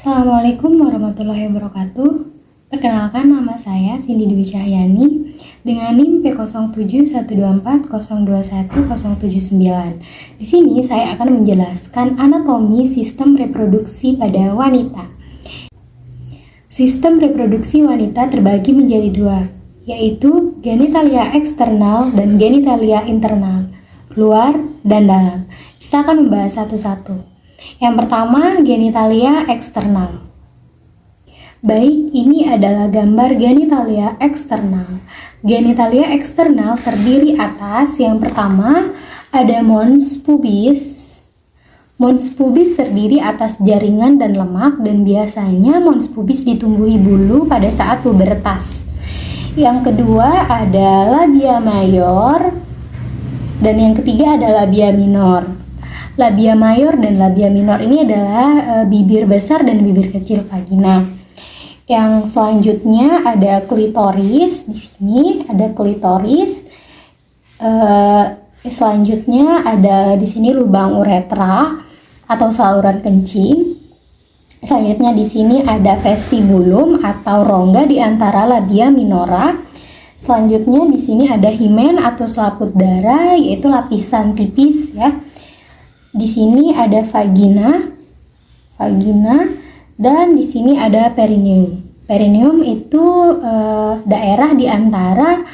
Assalamualaikum warahmatullahi wabarakatuh. Perkenalkan, nama saya Cindy Dwi Cahyani dengan NIM P071240210079. Di sini saya akan menjelaskan anatomi sistem reproduksi pada wanita. Sistem reproduksi wanita terbagi menjadi dua, yaitu genitalia eksternal dan genitalia internal, luar dan dalam. Kita akan membahas satu-satu. Yang pertama, genitalia eksternal. Baik, ini adalah gambar genitalia eksternal. Genitalia eksternal terdiri atas, yang pertama ada mons pubis. Mons pubis terdiri atas jaringan dan lemak, dan biasanya mons pubis ditumbuhi bulu pada saat pubertas. Yang kedua ada labia mayor, dan yang ketiga ada labia minor. Labia mayor dan labia minor ini adalah bibir besar dan bibir kecil vagina. Yang selanjutnya ada klitoris. Di sini ada klitoris. Selanjutnya ada di sini lubang uretra atau saluran kencing. Selanjutnya di sini ada vestibulum atau rongga di antara labia minora. Selanjutnya di sini ada himen atau selaput darah, yaitu lapisan tipis ya. Di sini ada vagina, dan di sini ada perineum. Perineum itu daerah di antara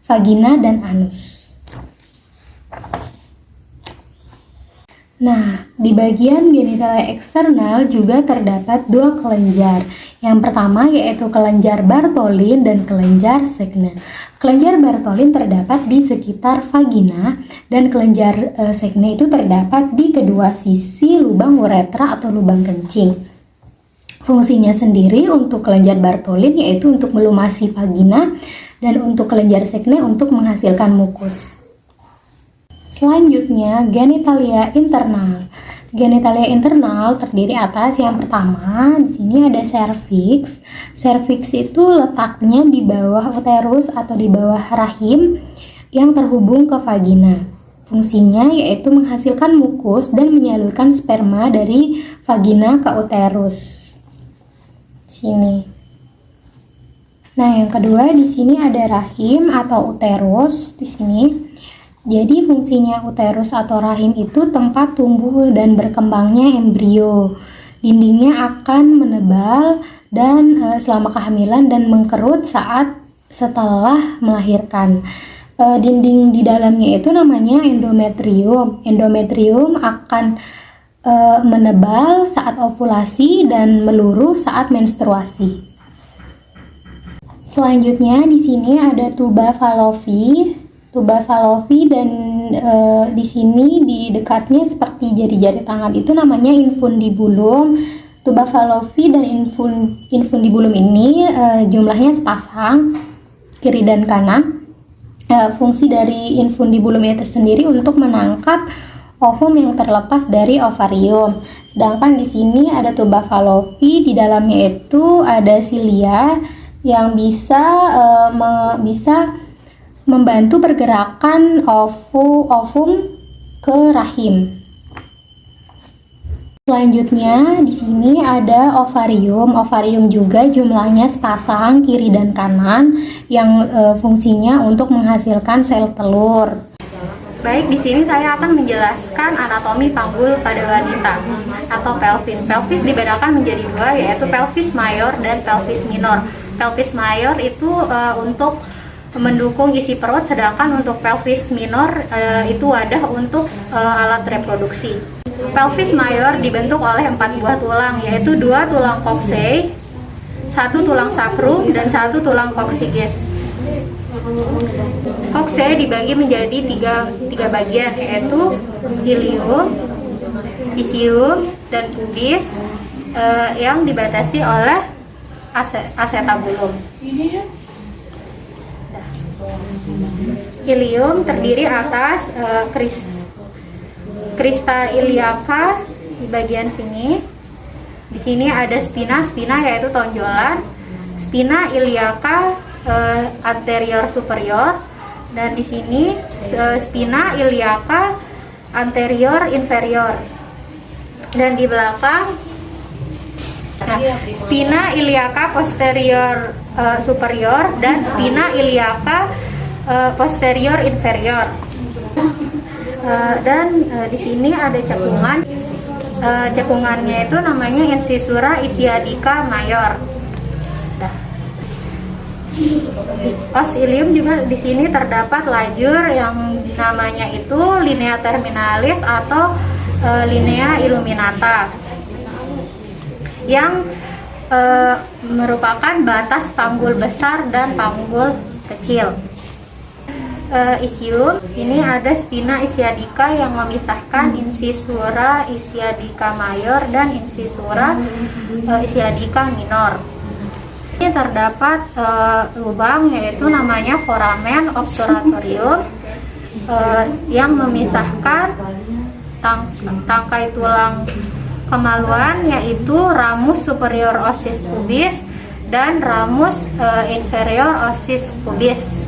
vagina dan anus. Nah, di bagian genitalia eksternal juga terdapat dua kelenjar. Yang pertama yaitu kelenjar Bartholin dan kelenjar Segne. Kelenjar Bartholin terdapat di sekitar vagina dan kelenjar Segne itu terdapat di kedua sisi lubang uretra atau lubang kencing. Fungsinya sendiri untuk kelenjar Bartholin yaitu untuk melumasi vagina, dan untuk kelenjar Segne untuk menghasilkan mukus. Selanjutnya, genitalia internal. Genitalia internal terdiri atas, yang pertama di sini ada serviks. Serviks itu letaknya di bawah uterus atau di bawah rahim yang terhubung ke vagina. Fungsinya yaitu menghasilkan mukus dan menyalurkan sperma dari vagina ke uterus. Sini. Nah, yang kedua di sini ada rahim atau uterus di sini. Jadi fungsinya uterus atau rahim itu tempat tumbuh dan berkembangnya embrio. Dindingnya akan menebal dan selama kehamilan dan mengkerut saat setelah melahirkan. Dinding di dalamnya itu namanya endometrium. Endometrium akan menebal saat ovulasi dan meluruh saat menstruasi. Selanjutnya di sini ada tuba fallopi. Tuba fallopi dan di sini di dekatnya seperti jari-jari tangan itu namanya infundibulum. Tuba fallopi dan infundibulum ini jumlahnya sepasang kiri dan kanan. Fungsi dari infundibulum itu sendiri untuk menangkap ovum yang terlepas dari ovarium. Sedangkan di sini ada tuba fallopi, di dalamnya itu ada silia yang bisa membantu pergerakan ovum ke rahim. Selanjutnya di sini ada ovarium. Ovarium juga jumlahnya sepasang kiri dan kanan yang fungsinya untuk menghasilkan sel telur. Baik, di sini saya akan menjelaskan anatomi panggul pada wanita atau pelvis. Pelvis dibedakan menjadi dua, yaitu pelvis mayor dan pelvis minor. Pelvis mayor itu untuk mendukung isi perut, sedangkan untuk pelvis minor itu wadah untuk alat reproduksi. Pelvis mayor dibentuk oleh 4 buah tulang, yaitu 2 tulang coxae, 1 tulang sacrum, dan 1 tulang coccygeus. Coxae dibagi menjadi tiga bagian, yaitu ilium, isium, dan pubis yang dibatasi oleh acetabulum. Ilium terdiri atas crista iliaca di bagian sini. Di sini ada spina yaitu tonjolan, spina iliaca anterior superior, dan di sini spina iliaca anterior inferior. Dan di belakang Nah, spina iliaca posterior superior dan spina iliaca posterior inferior. Di sini ada cekungan. Cekungannya itu namanya incisura ischiadica mayor. Os ilium juga di sini terdapat lajur yang namanya itu linea terminalis atau linea illuminata yang merupakan batas panggul besar dan panggul kecil. Isium, ini ada spina ischiadica yang memisahkan incisura ischiadica mayor dan incisura ischiadica minor. Ini terdapat lubang yaitu namanya foramen obturatorium yang memisahkan tangkai tulang kemaluan yaitu ramus superior ossis pubis dan ramus inferior ossis pubis.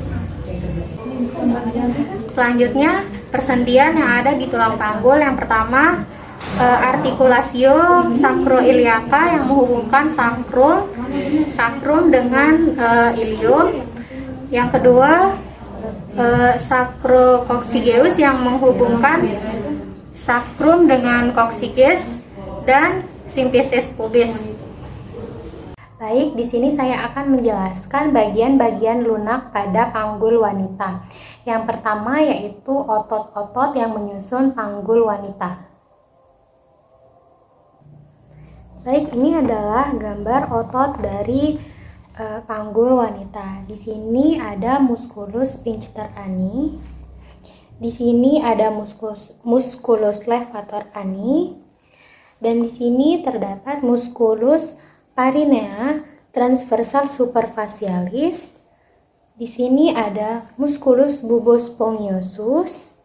Selanjutnya persendian yang ada di tulang panggul. Yang pertama artikulasio sacroiliaca yang menghubungkan sakrum dengan ilium. Yang kedua sacrococcygeus yang menghubungkan sakrum dengan coccyges dan symphysis pubis. Baik, di sini saya akan menjelaskan bagian-bagian lunak pada panggul wanita. Yang pertama yaitu otot-otot yang menyusun panggul wanita. Baik, ini adalah gambar otot dari panggul wanita. Di sini ada musculus sphincter ani. Di sini ada musculus levator ani. Dan di sini terdapat musculus parinea transversal superficialis. Di sini ada musculus bubosponghiosus.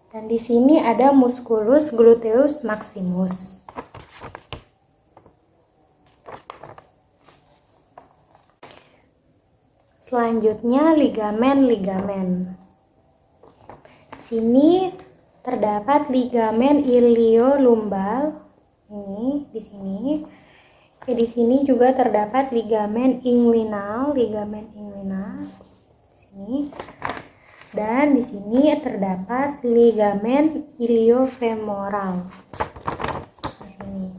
Dan di sini ada musculus gluteus maximus. Selanjutnya ligamen-ligamen. Di sini terdapat ligamen iliolumbal. Ini di sini. Di sini juga terdapat ligamen inguinal, di sini. Dan di sini terdapat ligamen iliofemoral. Di sini.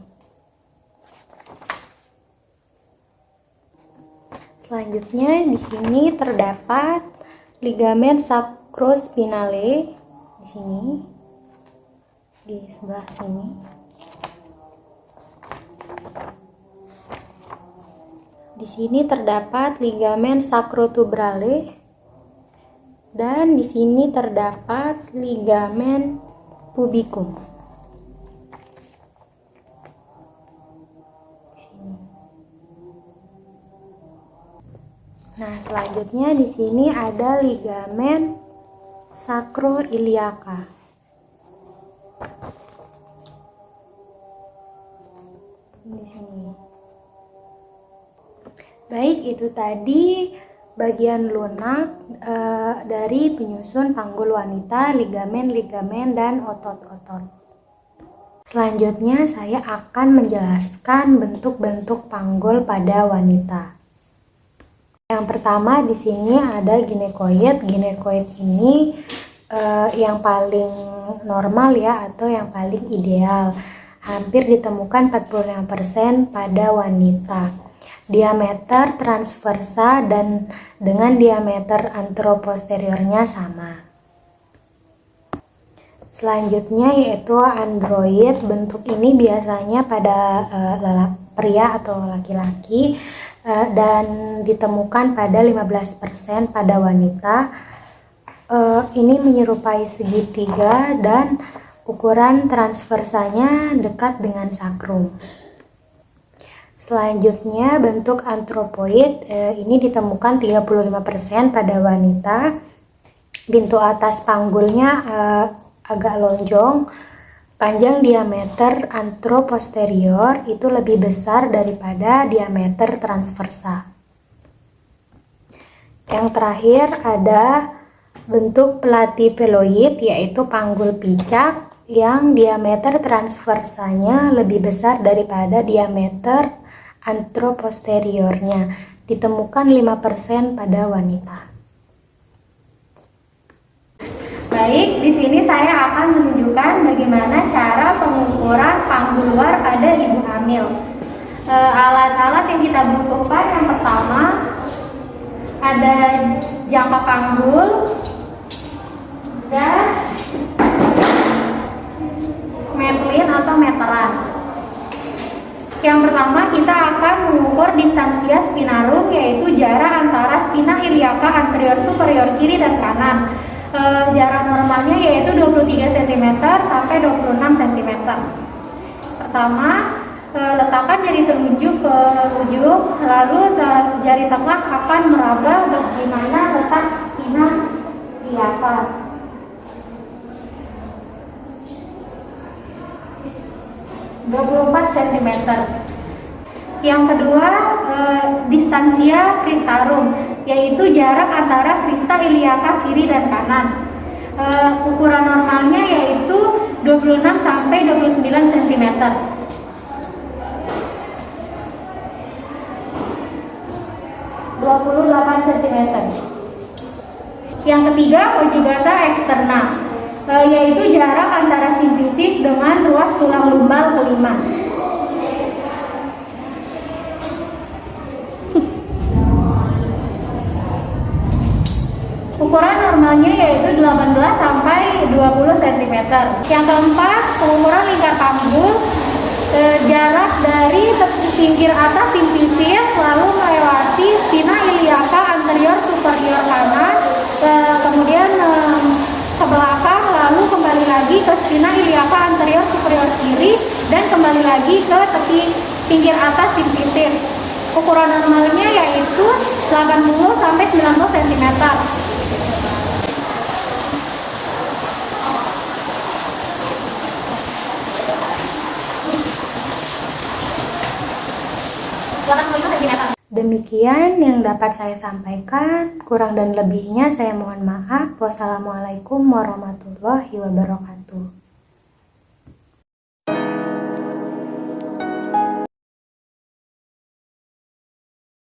Selanjutnya di sini terdapat ligamen sacrospinale di sini, di sebelah sini. Di sini terdapat ligamen sacrotuberale dan di sini terdapat ligamen pubicum. Nah, selanjutnya di sini ada ligamen sacroiliaca. Di sini. Baik, itu tadi bagian lunak dari penyusun panggul wanita, ligamen-ligamen dan otot-otot. Selanjutnya saya akan menjelaskan bentuk-bentuk panggul pada wanita. Yang pertama di sini ada ginekoid. Ginekoid ini yang paling normal ya, atau yang paling ideal. Hampir ditemukan 45% pada wanita. Diameter transversa dan dengan diameter anteroposteriornya sama. Selanjutnya yaitu android. Bentuk ini biasanya pada pria atau laki-laki dan ditemukan pada 15% pada wanita. Ini menyerupai segitiga dan ukuran transversanya dekat dengan sakrum. Selanjutnya bentuk antropoid, ini ditemukan 35% pada wanita. Pintu atas panggulnya agak lonjong. Panjang diameter anteroposterior itu lebih besar daripada diameter transversa. Yang terakhir ada bentuk platypeloid, yaitu panggul picak yang diameter transversanya lebih besar daripada diameter anteroposteriornya, ditemukan 5% pada wanita. Baik, di sini saya akan menunjukkan bagaimana cara pengukuran panggul luar pada ibu hamil. Alat-alat yang kita butuhkan yang pertama ada jangka panggul dan metlin atau meteran. Yang pertama kita akan mengukur distansia spinarum, yaitu jarak antara spina iliaca anterior superior kiri dan kanan. Jarak normalnya yaitu 23 cm sampai 26 cm. Pertama, letakkan jari telunjuk ke ujung, lalu jari tengah akan meraba bagaimana letak spina iliaca. cm. Yang kedua, distansia cristarum, yaitu jarak antara crista iliaca kiri dan kanan. Ukuran normalnya yaitu 26 sampai 29 cm. Yang ketiga, conjugata externa, yaitu jarak antara simfisis dengan ruas tulang lumbal kelima. Ukuran normalnya yaitu 18 sampai 20 cm. Yang keempat, pengukuran lingkar panggul, jarak dari pinggir atas simfisis lalu melewati spina iliaca anterior superior kanan, kemudian ke belakang, lalu kembali lagi ke spina iliaca anterior superior kiri dan kembali lagi ke tepi pinggir atas simfisis. Ukuran normalnya yaitu 80 sampai 90 cm. Demikian yang dapat saya sampaikan, kurang dan lebihnya saya mohon maaf. Wassalamualaikum warahmatullahi wabarakatuh.